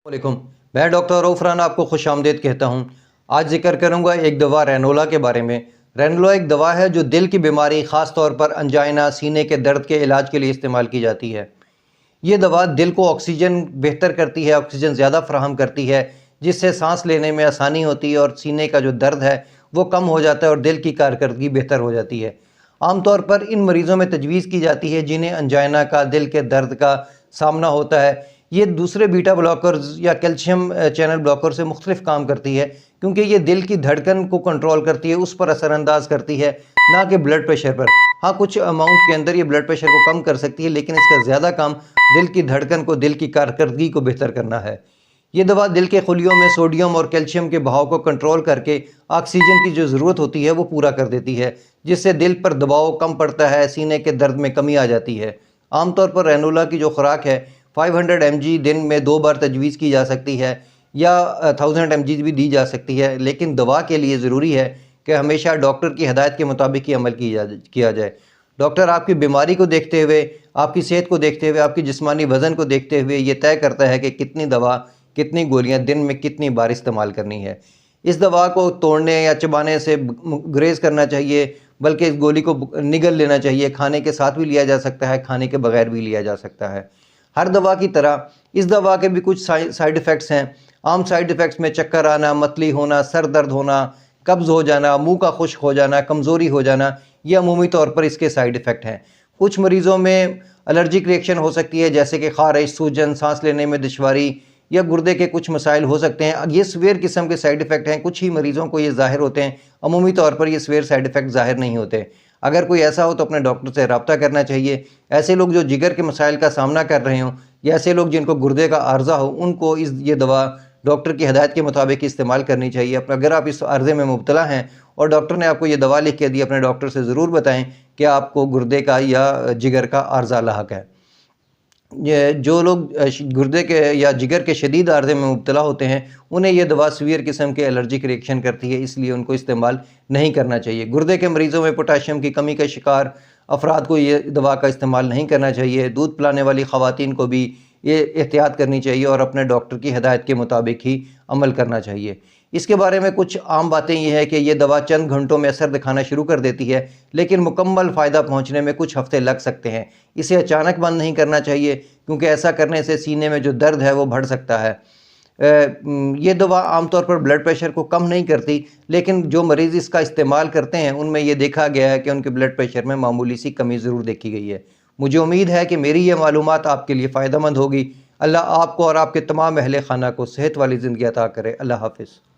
वालेकुम। मैं डॉक्टर रऊफ राना आपको खुश आमदीद कहता हूँ। आज जिक्र करूँगा एक दवा रेनोला के बारे में। रेनोला एक दवा है जो दिल की बीमारी ख़ास तौर पर अंजाइना, सीने के दर्द के इलाज के लिए इस्तेमाल की जाती है। ये दवा दिल को ऑक्सीजन बेहतर करती है, ऑक्सीजन ज़्यादा फ़राहम करती है, जिससे सांस लेने में आसानी होती है और सीने का जो दर्द है वो कम हो जाता है और दिल की कारकर्दगी बेहतर हो जाती है। आमतौर पर इन मरीज़ों में तजवीज़ की जाती है जिन्हें अंजाइना का, दिल के दर्द का सामना होता है। ये दूसरे बीटा ब्लॉकर्स या कैल्शियम चैनल ब्लॉकर से मुख्तलिफ काम करती है, क्योंकि ये दिल की धड़कन को कंट्रोल करती है, उस पर असरअंदाज करती है, ना कि ब्लड प्रेशर पर। हाँ, कुछ अमाउंट के अंदर ये ब्लड प्रेशर को कम कर सकती है, लेकिन इसका ज़्यादा काम दिल की धड़कन को, दिल की कारकर्दगी को बेहतर करना है। ये दवा दिल के खुलियों में सोडियम और कैल्शियम के बहाव को कंट्रोल करके ऑक्सीजन की जो ज़रूरत होती है वो पूरा कर देती है, जिससे दिल पर दबाव कम पड़ता है, सीने के दर्द में कमी आ जाती है। आमतौर पर रेनोला की जो खुराक है 500 mg दिन में 2 बार तजवीज़ की जा सकती है या 1000 mg भी दी जा सकती है, लेकिन दवा के लिए ज़रूरी है कि हमेशा डॉक्टर की हिदायत के मुताबिक ही अमल किया जाए। डॉक्टर आपकी बीमारी को देखते हुए, आपकी सेहत को देखते हुए, आपकी जिस्मानी वज़न को देखते हुए ये तय करता है कि कितनी दवा, कितनी गोलियां दिन में कितनी बार इस्तेमाल करनी है। इस दवा को तोड़ने या चबाने से गुरेज करना चाहिए, बल्कि इस गोली को निगल लेना चाहिए। खाने के साथ भी लिया जा सकता है, खाने के बगैर भी लिया जा सकता है। हर दवा की तरह इस दवा के भी कुछ साइड इफ़ेक्ट्स हैं। आम साइड इफ़ेक्ट्स में चक्कर आना, मतली होना, सर दर्द होना, कब्ज़ हो जाना, मुंह का खुश्क हो जाना, कमज़ोरी हो जाना, ये अमूमी तौर पर इसके साइड इफ़ेक्ट हैं। कुछ मरीज़ों में एलर्जिक रिएक्शन हो सकती है, जैसे कि ख़ारिश, सूजन, सांस लेने में दुश्वारी या गुर्दे के कुछ मसाइल हो सकते हैं। ये सीवियर किस्म के साइड इफ़ेक्ट हैं, कुछ ही मरीज़ों को ये ज़ाहिर होते हैं। अमूमी तौर पर ये सीवियर साइड इफ़ेक्ट ज़ाहिर नहीं होते। अगर कोई ऐसा हो तो अपने डॉक्टर से रब्ता करना चाहिए। ऐसे लोग जो जिगर के मसाइल का सामना कर रहे हों या ऐसे लोग जिनको गुर्दे का आर्ज़ा हो, उनको ये दवा डॉक्टर की हिदायत के मुताबिक इस्तेमाल करनी चाहिए। अगर आप इस अर्ज़े में मुब्तला हैं और डॉक्टर ने आपको ये दवा लिख के दी, अपने डॉक्टर से ज़रूर बताएं कि आपको गुर्दे का या जिगर का आर्ज़ा लाहक है। ये जो लोग गुर्दे के या जिगर के शदीद आर्ज़े में मुब्तला होते हैं, उन्हें ये दवा सीवियर किस्म के एलर्जिक रिएक्शन करती है, इसलिए उनको इस्तेमाल नहीं करना चाहिए। गुर्दे के मरीज़ों में पोटाशियम की कमी का शिकार अफराद को ये दवा का इस्तेमाल नहीं करना चाहिए। दूध पिलाने वाली ख़वातीन को भी ये एहतियात करनी चाहिए और अपने डॉक्टर की हिदायत के मुताबिक ही अमल करना चाहिए। इसके बारे में कुछ आम बातें ये हैं कि ये दवा चंद घंटों में असर दिखाना शुरू कर देती है, लेकिन मुकम्मल फ़ायदा पहुंचने में कुछ हफ्ते लग सकते हैं। इसे अचानक बंद नहीं करना चाहिए, क्योंकि ऐसा करने से सीने में जो दर्द है वो बढ़ सकता है। ये दवा आमतौर पर ब्लड प्रेशर को कम नहीं करती, लेकिन जो मरीज़ इसका इस्तेमाल करते हैं उनमें ये देखा गया है कि उनके ब्लड प्रेशर में मामूली सी कमी ज़रूर देखी गई है। मुझे उम्मीद है कि मेरी ये मालूमात आपके लिए फ़ायदेमंद होगी। अल्लाह आपको और आपके तमाम अहले खाना को सेहत वाली ज़िंदगी अता करे। अल्लाह हाफ़िज़।